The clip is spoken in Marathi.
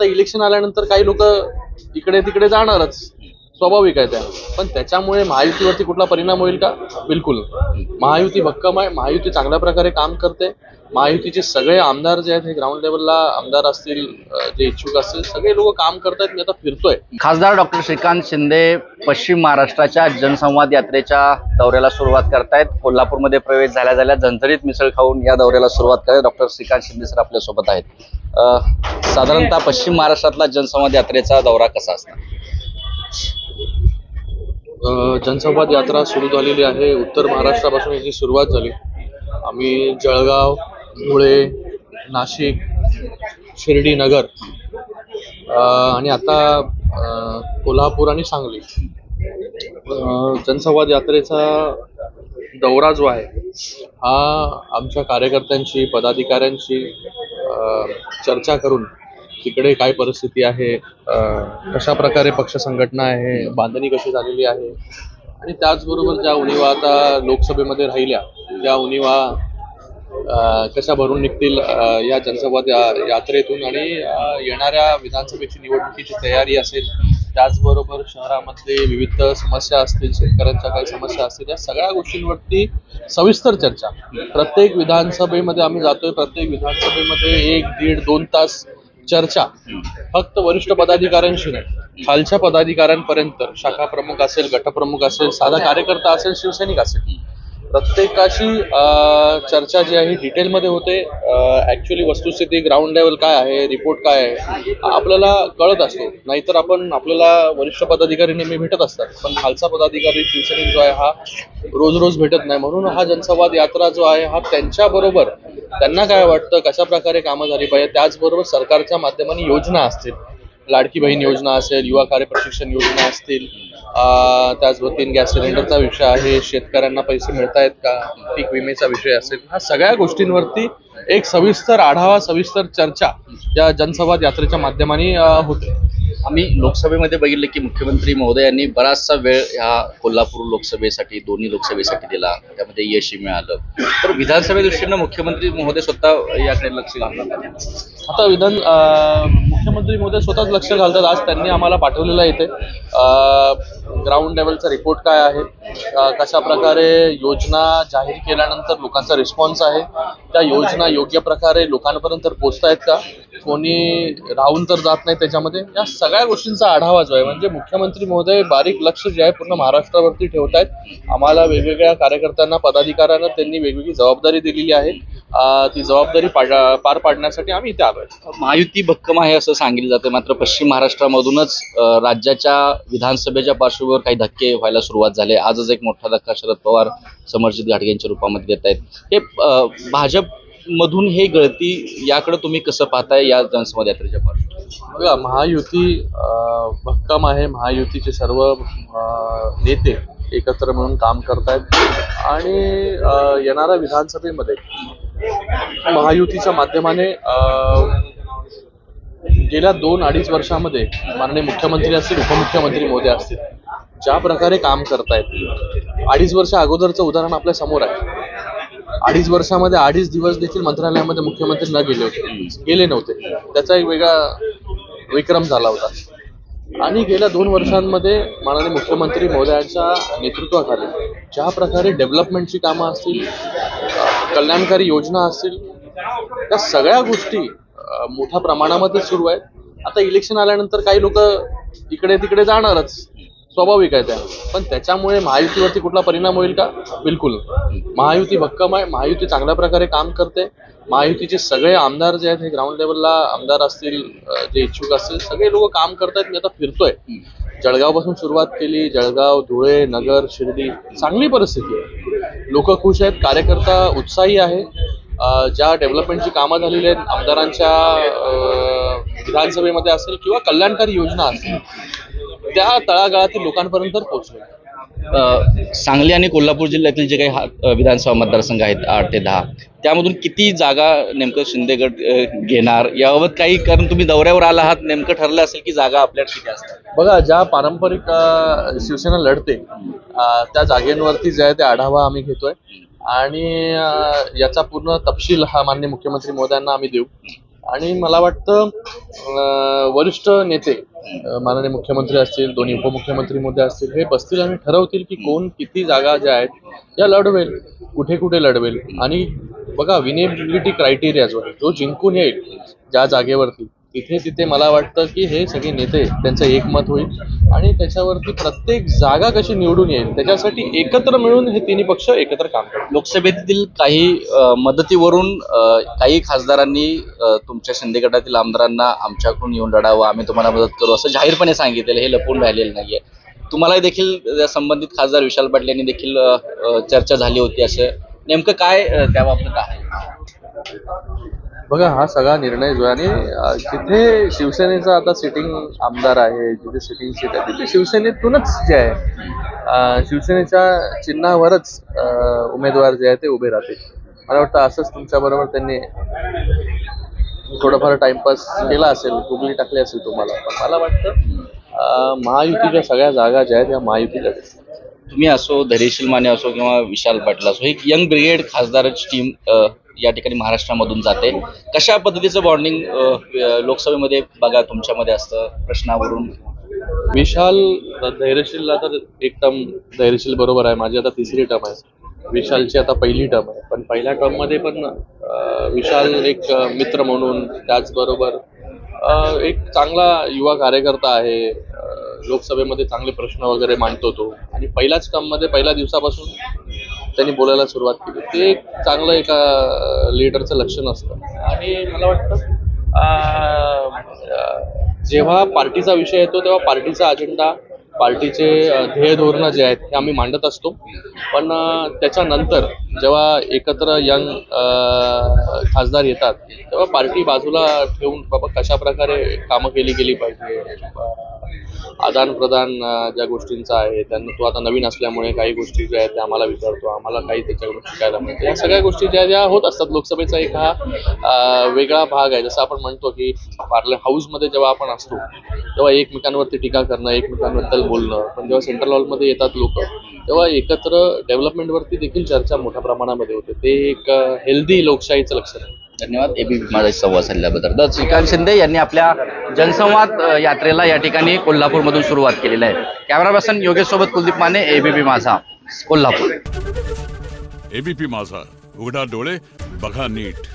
आता इलेक्शन आल्यानंतर काही लोक इकडे तिकडे जाणारच, स्वाभाविक आहे त्या, पण त्याच्यामुळे महायुतीवरती कुठला परिणाम होईल का? बिलकुल. महायुती भक्कम आहे, महायुती चांगल्या प्रकारे काम करते. महायुतीचे सगळे आमदार जे आहेत हे ग्राउंड लेवलला आमदार असतील, जे इच्छुक असतील, सगळे लोक काम करतायत. मी आता फिरतोय. खासदार डॉक्टर श्रीकांत शिंदे पश्चिम महाराष्ट्राच्या जनसंवाद यात्रेच्या दौऱ्याला सुरुवात करतायत. कोल्हापूरमध्ये प्रवेश झाल्या झणझणीत मिसळ खाऊन या दौऱ्याला सुरुवात करत डॉक्टर श्रीकांत शिंदे सर आपल्या सोबत आहेत. साधारणतः पश्चिम महाराष्ट्रातला जनसंवाद यात्रेचा दौरा कसा असणार? जनसंवाद यात्रा सुरू झालेली आहे. उत्तर महाराष्ट्रापासून याची सुरुवात झाली. आम्ही जळगाव, धुळे, नाशिक, शिर्डी नगर आणि आता कोल्हापूर आणि सांगली जनसंवाद यात्रेचा दौरा जो आहे हा आमच्या कार्यकर्त्यांशी, पदाधिकाऱ्यांशी चर्चा करून तिकडे काय परिस्थिती आहे, कशा प्रकारे पक्ष संघटना आहे, बांधणी कशी झालेली आहे, आणि त्याचबरोबर ज्या उणिवा आता लोकसभेमध्ये राहिल्या त्या उणिवा कशा भरून निघतील या जनसंवाद यात्रेतून, आणि येणाऱ्या विधानसभेची निवडणुकीची तयारी असेल, त्याचबरोबर शहरामध्ये विविध समस्या असतील, शेतकऱ्यांच्या काही समस्या असतील, या सगळ्या गोष्टींवरती सविस्तर चर्चा. प्रत्येक विधानसभेमध्ये आम्ही जातोय, प्रत्येक विधानसभेमध्ये 1-1.5-2 तास चर्चा, फक्त वरिष्ठ पदाधिकाऱ्यांशी नाही, खालच्या पदाधिकाऱ्यांपर्यंत, शाखा प्रमुख असेल, गटप्रमुख असेल, साधा कार्यकर्ता असेल, शिवसैनिक असेल, प्रत्येकाशी चर्चा जी आहे डिटेलमध्ये होते. ऍक्च्युअली वस्तुस्थिती, ग्राउंड लेवल काय आहे, रिपोर्ट काय आहे, आपल्याला कळत असतो. नाहीतर आपल्याला वरिष्ठ पदाधिकारी नेहमी भेटत असतात, पण खालचा पदाधिकारी शिवसैनिक जो आहे हा रोज भेटत नाही. म्हणून हा जनसंवाद यात्रा जो आहे हा त्यांच्याबरोबर, त्यांना काय वाटतं, कशा प्रकारे कामं झाली पाहिजे, त्याचबरोबर सरकारच्या माध्यमाने योजना असतील, लाडकी बहीण योजना असेल, युवा कार्य प्रशिक्षण योजना असतील, त्याचबरोबर 3 गॅस सिलेंडरचा विषय आहे, शेतकऱ्यांना पैसे मिळत आहेत का, पीक विमेचा विषय असेल, ह्या सगळ्या गोष्टींवरती एक सविस्तर आढावा, सविस्तर चर्चा या जनसंवाद यात्रेच्या माध्यमाने होते. आम्ही लोकसभेमध्ये बघितलं की मुख्यमंत्री महोदयांनी बराचसा वेळ ह्या कोल्हापूर लोकसभेसाठी, दोन्ही लोकसभेसाठी दिला, त्यामध्ये यशही मिळालं. तर विधानसभे दृष्टीनं मुख्यमंत्री महोदय स्वतः याकडे लक्ष घालतात. आता मुख्यमंत्री महोदय स्वतःच लक्ष घालतात. आज त्यांनी आम्हाला पाठवलेला इथे ग्राउंड लेवलचा रिपोर्ट काय आहे, कशा प्रकारे योजना जाहीर केल्यानंतर लोकांचा रिस्पॉन्स आहे, त्या योजना योग्य प्रकारे लोकांपर्यंत पोहोचतायत का, कोणी राहून तर जात नाही त्याच्यामध्ये, या सगळ्या गोष्टींचा आढावा जो आहे, म्हणजे मुख्यमंत्री महोदय बारीक लक्ष जे आहे पूर्ण महाराष्ट्रावरती ठेवतायत. आम्हाला वेगवेगळ्या कार्यकर्त्यांना, पदाधिकाऱ्यांना त्यांनी वेगवेगळी जबाबदारी दिलेली आहे. ती जबाबदारी पार पाडण्यासाठी आम्ही इथे आलोय. महायुती भक्कम आहे असं सांगितलं जातं, मात्र पश्चिम महाराष्ट्रामधूनच राज्याच्या विधानसभेच्या पार्श्वभूमीवर काही धक्के व्हायला सुरुवात झाली. आजच एक मोठा धक्का शरद पवार समर्जित घाटगेंच्या रूपामध्ये देत आहेत. हे भाजप मधून हे गळती, याकडे तुम्ही कसं पाहताय या जनसंवाद यात्रेच्या पार्श्वभूमीवर? बघा, महायुती भक्कम आहे. महायुतीचे सर्व नेते एकत्र मिळून काम करतायत आणि येणाऱ्या विधानसभेमध्ये महायुतीच्या माध्यमाने गेल्या 2-2.5 वर्षामध्ये माननीय मुख्यमंत्री असतील, उपमुख्यमंत्री महोदय असतील, ज्या प्रकारे काम करतायत, 2.5 वर्ष अगोदरचं उदाहरण आपल्या समोर आहे. 2.5 वर्षामध्ये 2.5 दिवस देखील मंत्रालयामध्ये मुख्यमंत्री गेले नव्हते. त्याचा एक वेगळा विक्रम झाला होता. आणि गेल्या 2 वर्षांमध्ये माननीय मुख्यमंत्री महोदयांच्या नेतृत्वाखाली ज्या प्रकारे डेव्हलपमेंटची कामं असतील, कल्याणकारी योजना असतील, त्या सगळ्या गोष्टी मोठ्या प्रमाणामध्ये सुरू आहेत. आता इलेक्शन आल्यानंतर काही लोक इकडे तिकडे जाणारच, स्वाभाविक आहे त्या, पण त्याच्यामुळे महायुतीवरती कुठला परिणाम होईल का? बिलकुल. महायुती भक्कम आहे, महायुती चांगल्या प्रकारे काम करते. महायुतीचे सगळे आमदार जे आहेत हे ग्राउंड लेवलला आमदार असतील, जे इच्छुक असतील, सगळे लोक काम करतायत. मी आता फिरतोय. जळगावपासून सुरुवात केली, जळगाव, धुळे, नगर, शिर्डी, चांगली परिस्थिती आहे. लोक खुश आहेत, कार्यकर्ता उत्साही आहे. ज्या डेव्हलपमेंटची कामं झालेली आहेत आमदारांच्या विधानसभेमध्ये असेल किंवा कल्याणकारी योजना असतील, त्या तळागाळातील लोकांपर्यंत पोहोचल्या. सांगली आणि कोल्हापूर जिल्ह्यातील जे काही विधानसभा मतदारसंघ आहेत 8 ते 10, त्यामधून किती जागा नेमकं शिंदे गट घेणार याबाबत काही, कारण तुम्ही दौऱ्यावर आला आहात, नेमकं ठरलं असेल की जागा आपल्याकडे किती असतात? बघा, ज्या पारंपरिक शिवसेना लढते त्या जागेंवरती जे आहे ते आढावा आम्ही घेतोय आणि याचा पूर्ण तपशील हा माननीय मुख्यमंत्री महोदयांना आम्ही देऊ. आणि मला वाटतं वरिष्ठ नेते माननीय मुख्यमंत्री असतील, दोन्ही उपमुख्यमंत्री मोदी असतील, हे बसतील आणि ठरवतील की कोण किती जागा ज्या आहेत या लढवेल, कुठे कुठे लढवेल. आणि बघा, विनेबिलिटी क्रायटेरिया जो जिंकून येईल ज्या जागेवरती, तिथे तिथे मला वाटतं की हे सगळे नेते त्यांचं एकमत होईल आणि त्याच्यावरती प्रत्येक जागा कशी निवडून येईल त्याच्यासाठी एकत्र मिळून हे तिन्ही पक्ष एकत्र काम करतात. लोकसभेतील काही मदतीवरून काही खासदारांनी तुमच्या शिंदे गटातील आमदारांना आमच्याकडून येऊन लढावं, आम्ही तुम्हाला मदत करू असं जाहीरपणे सांगितलेलं, हे लपून राहिलेलं नाहीये. तुम्हालाही देखील संबंधित खासदार विशाल पाटील यांनी देखील चर्चा झाली होती. असं नेमकं काय त्याबाबत आहे? बघा, हा सगळा निर्णय जो आहे आणि जिथे शिवसेनेचा आता सिटिंग आमदार आहे, जिथे सिटिंग सीट आहे, तिथे शिवसेनेतूनच जे आहे शिवसेनेच्या चिन्हावरच उमेदवार जे आहे ते उभे राहतील. मला वाटतं असंच तुमच्याबरोबर त्यांनी थोडंफार टाइमपास केला असेल, गुगली टाकली असेल तुम्हाला. पण मला वाटतं महायुतीच्या सगळ्या जागा ज्या आहेत या महायुती लढेल. तुम्ही असो, धैर्यशील माने असो किंवा विशाल पाटील असो, एक यंग ब्रिगेड खासदाराची टीम या ठिकाणी महाराष्ट्रामधून जाते. कशा पद्धतीचं बॉन्डिंग लोकसभेमध्ये बघा तुमच्यामध्ये असतं प्रश्नावरून? विशाल धैर्यशीलला तर एक टर्म धैर्यशील बरोबर आहे, माझी आता तिसरी टर्म आहे. विशालची आता पहिली टर्म आहे. पण पहिल्या टर्ममध्ये पण विशाल एक मित्र म्हणून, त्याचबरोबर एक चांगला युवा कार्यकर्ता आहे, लोकसभेमध्ये चांगले प्रश्न वगैरे मांडतो तो. आणि पहिल्याच टर्ममध्ये पहिल्या दिवसापासून त्यांनी बोलायला सुरुवात केली. ते एक चांगलं एका लीडरचं लक्षण असतं. आणि मला वाटतं जेव्हा पार्टीचा विषय येतो तेव्हा पार्टीचा अजेंडा, पार्टीचे ध्येय धोरणं जे आहेत हे आम्ही मांडत असतो. पण त्याच्यानंतर जेव्हा एकत्र यंग खासदार येतात तेव्हा पार्टी बाजूला ठेवून बाबा कशा प्रकारे कामं केली गेली पाहिजे, आदान प्रदान ज्या गोष्टींचा आहे त्यांना, तो आता नवीन असल्यामुळे काही गोष्टी ज्या आहेत त्या आम्हाला विचारतो, आम्हाला काही त्याच्याकडून शिकायला मिळतं. या सगळ्या गोष्टी ज्या होत असतात. लोकसभेचा एक हा वेगळा भाग आहे. जसं आपण म्हणतो की पार्लमेंट हाऊसमध्ये जेव्हा आपण असतो तेव्हा एकमेकांवरती टीका करणं, एकमेकांबद्दल बोलणं, पण जेव्हा सेंट्रल हॉलमध्ये येतात लोक तेव्हा एकत्र डेव्हलपमेंटवरती देखील चर्चा मोठ्या प्रमाणामध्ये होते. ते एक हेल्दी लोकशाहीचं लक्षण आहे. धन्यवाद एबीपी माझा संवाद साधल्याबद्दल. तर श्रीकांत शिंदे यांनी आपल्या जनसंवाद यात्रेला या ठिकाणी कोल्हापूरमधून सुरुवात केलेली आहे. कॅमेरा पर्सन योगेश सोबत कुलदीप माने, एबीपी माझा, कोल्हापूर. एबीपी माझा, उघडा डोळे बघा नीट.